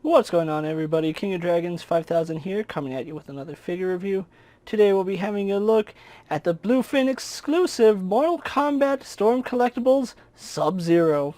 What's going on, everybody? KingofDragons 5000 here, coming at you with another figure review. Today we'll be having a look at the Bluefin exclusive Mortal Kombat Storm Collectibles Sub-Zero.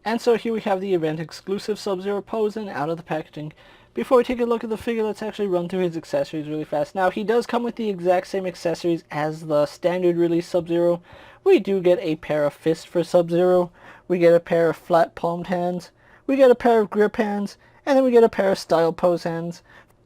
And so here we have the event exclusive Sub-Zero pose and out of the packaging. Before we take a look at the figure, let's actually run through his accessories really fast. Now, he does come with the exact same accessories as the standard release Sub-Zero. We do get a pair of fists for Sub-Zero. We get a pair of flat palmed hands. We get a pair of grip hands. And then we get a pair of style pose hands.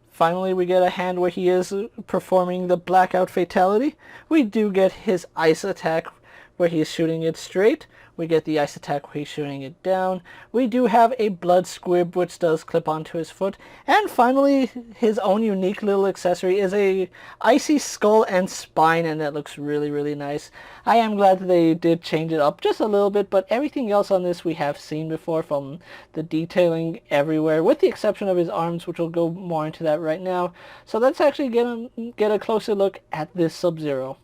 Finally, we get a hand where he is performing the blackout fatality. We do get his ice attack where he is shooting it straight. We get the ice attack where he's shooting it down. We do have a blood squib which does clip onto his foot. And finally, his own unique little accessory is a icy skull and spine, and that looks really, really nice. I am glad that they did change it up just a little bit, but everything else on this we have seen before, from the detailing everywhere, with the exception of his arms, which we'll go more into that right now. So let's actually get a closer look at this Sub-Zero.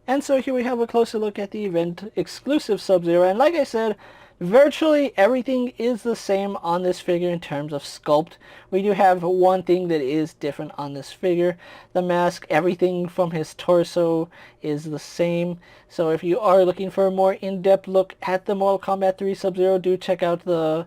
And so here we have a closer look at the event exclusive Sub-Zero, and like I said, virtually everything is the same on this figure in terms of sculpt. We do have one thing that is different on this figure. The mask, everything from his torso is the same. So if you are looking for a more in-depth look at the Mortal Kombat 3 Sub-Zero, do check out the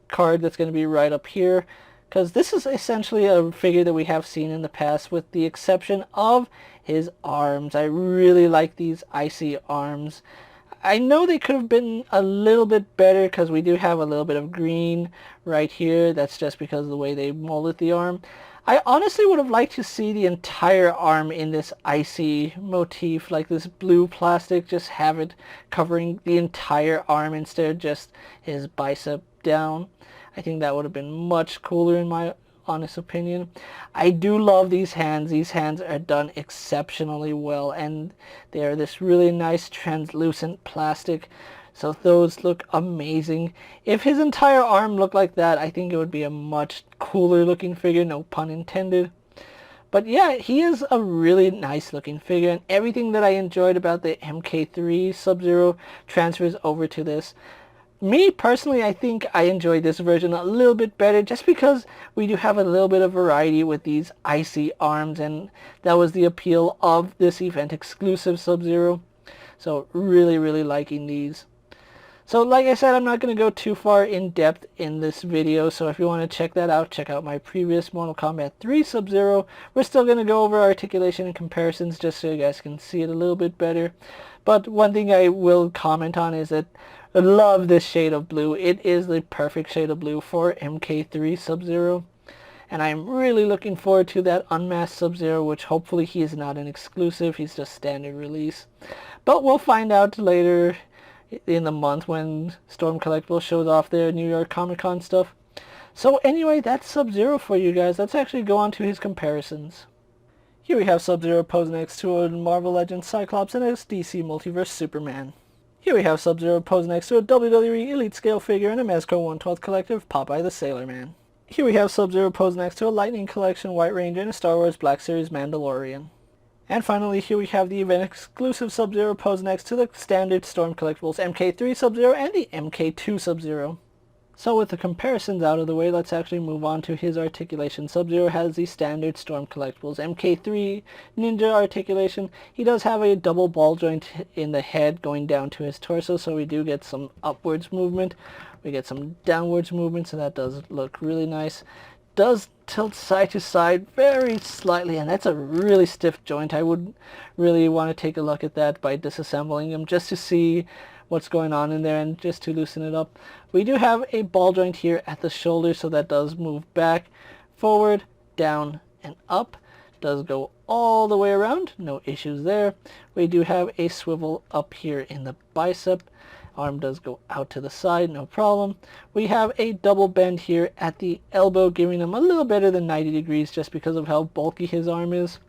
card that's going to be right up here, because this is essentially a figure that we have seen in the past, with the exception of his arms. I really like these icy arms. I know they could have been a little bit better because we do have a little bit of green right here. That's just because of the way they molded the arm. I honestly would have liked to see the entire arm in this icy motif, like this blue plastic, just have it covering the entire arm instead of just his bicep down. I think that would have been much cooler in my honest opinion. I do love these hands. These hands are done exceptionally well, and they are this really nice translucent plastic, so those look amazing. If his entire arm looked like that, I think it would be a much cooler looking figure, no pun intended. But yeah, he is a really nice looking figure, and everything that I enjoyed about the MK3 Sub-Zero transfers over to this. Me personally, I think I enjoyed this version a little bit better, just because we do have a little bit of variety with these icy arms, and that was the appeal of this event exclusive Sub-Zero. So really, really liking these. So like I said, I'm not going to go too far in depth in this video, so if you want to check that out, check out my previous Mortal Kombat 3 Sub-Zero. We're still going to go over articulation and comparisons just so you guys can see it a little bit better. But one thing I will comment on is that I love this shade of blue. It is the perfect shade of blue for MK3 Sub-Zero. And I'm really looking forward to that unmasked Sub-Zero, which hopefully he is not an exclusive, he's just standard release. But we'll find out later in the month when Storm Collectibles shows off their New York Comic Con stuff. So anyway, that's Sub-Zero for you guys. Let's actually go on to his comparisons. Here we have Sub-Zero posing next to a Marvel Legends Cyclops and a DC Multiverse Superman. Here we have Sub-Zero posing next to a WWE Elite Scale figure and a Mezco 1/12 collective, Popeye the Sailor Man. Here we have Sub-Zero posing next to a Lightning Collection White Ranger and a Star Wars Black Series Mandalorian. And finally, here we have the event exclusive Sub-Zero posed next to the standard Storm Collectibles MK3 Sub-Zero and the MK2 Sub-Zero. So with the comparisons out of the way, let's actually move on to his articulation. Sub-Zero has the standard Storm Collectibles MK3 Ninja articulation. He does have a double ball joint in the head going down to his torso, so we do get some upwards movement. We get some downwards movement, so that does look really nice. Does tilt side to side very slightly, and that's a really stiff joint. I would really want to take a look at that by disassembling him just to see what's going on in there and just to loosen it up. We do have a ball joint here at the shoulder, so that does move back, forward, down, and up. Does go all the way around, no issues there. We do have a swivel up here in the bicep. Arm does go out to the side, no problem. We have a double bend here at the elbow, giving him a little better than 90 degrees just because of how bulky his arm is.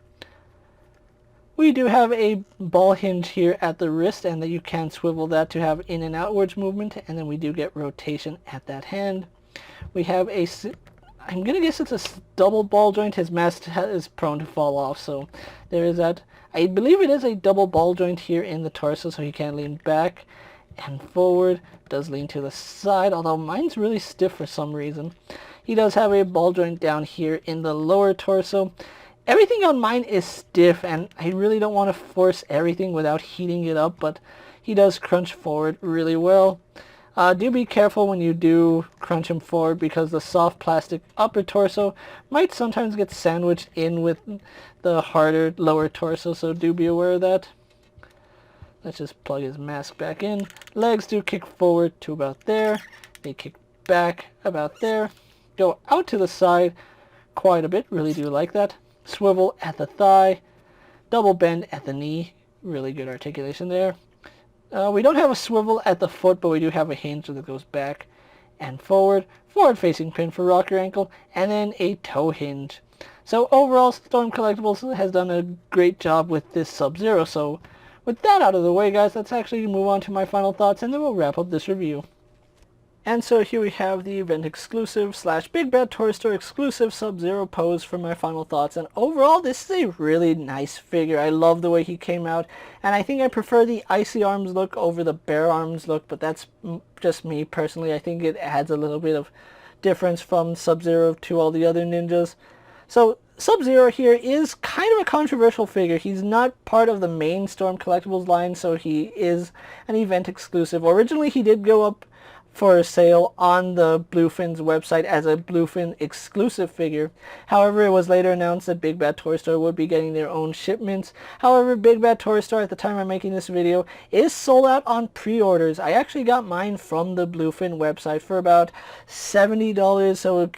We do have a ball hinge here at the wrist, and that you can swivel that to have in and outwards movement, and then we do get rotation at that hand. We have a, I'm going to guess it's a double ball joint. His mask is prone to fall off, so there is that. I believe it is a double ball joint here in the torso, so he can lean back and forward. Does lean to the side, although mine's really stiff for some reason. He does have a ball joint down here in the lower torso. Everything on mine is stiff, and I really don't want to force everything without heating it up, but he does crunch forward really well. Do be careful when you do crunch him forward, because the soft plastic upper torso might sometimes get sandwiched in with the harder lower torso, so do be aware of that. Let's just plug his mask back in. Legs do kick forward to about there. They kick back about there. Go out to the side quite a bit. Really do like that. Swivel at the thigh. Double bend at the knee. Really good articulation there. We don't have a swivel at the foot, but we do have a hinge that goes back and forward. Forward-facing pin for rocker ankle, and then a toe hinge. So overall, Storm Collectibles has done a great job with this Sub-Zero. So with that out of the way, guys, let's actually move on to my final thoughts, and then we'll wrap up this review. And so here we have the event exclusive / Big Bad Toy Store exclusive Sub-Zero pose for my final thoughts. And overall, this is a really nice figure. I love the way he came out, and I think I prefer the icy arms look over the bare arms look, but that's just me personally. I think it adds a little bit of difference from Sub-Zero to all the other ninjas. So Sub-Zero here is kind of a controversial figure. He's not part of the main Storm Collectibles line, so he is an event exclusive. Originally, he did go up for a sale on the Bluefin's website as a Bluefin exclusive figure. However, it was later announced that Big Bad Toy Store would be getting their own shipments. However, Big Bad Toy Store, at the time I'm making this video, is sold out on pre-orders. I actually got mine from the Bluefin website for about $70, so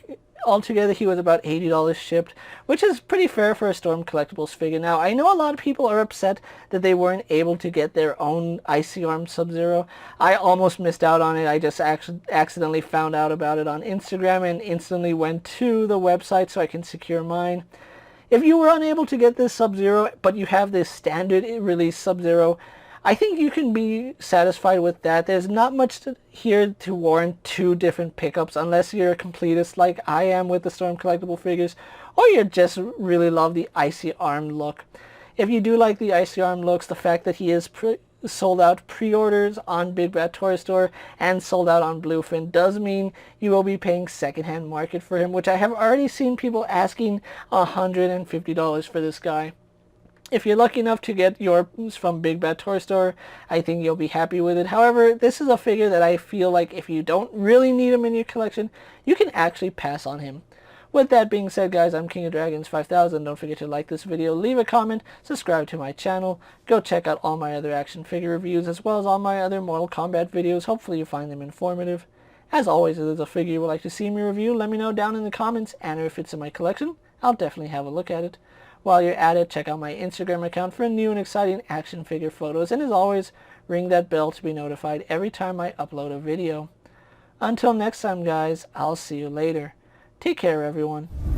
altogether he was about $80 shipped, which is pretty fair for a Storm Collectibles figure. Now, I know a lot of people are upset that they weren't able to get their own Icy Arm Sub-Zero. I almost missed out on it. I just accidentally found out about it on Instagram and instantly went to the website so I can secure mine. If you were unable to get this Sub-Zero, but you have this standard release Sub-Zero, I think you can be satisfied with that. There's not much here to warrant two different pickups unless you're a completist like I am with the Storm Collectible figures, or you just really love the Icy Arm look. If you do like the Icy Arm looks, the fact that he is sold out pre-orders on Big Bad Toy Store and sold out on Bluefin does mean you will be paying secondhand market for him, which I have already seen people asking $150 for this guy. If you're lucky enough to get yours from Big Bad Toy Store, I think you'll be happy with it. However, this is a figure that I feel like if you don't really need him in your collection, you can actually pass on him. With that being said, guys, I'm KingofDragons 5000. Don't forget to like this video, leave a comment, subscribe to my channel. Go check out all my other action figure reviews as well as all my other Mortal Kombat videos. Hopefully you find them informative. As always, if there's a figure you would like to see me review, let me know down in the comments, and if it's in my collection, I'll definitely have a look at it. While you're at it, check out my Instagram account for new and exciting action figure photos, and as always, ring that bell to be notified every time I upload a video. Until next time, guys, I'll see you later. Take care, everyone.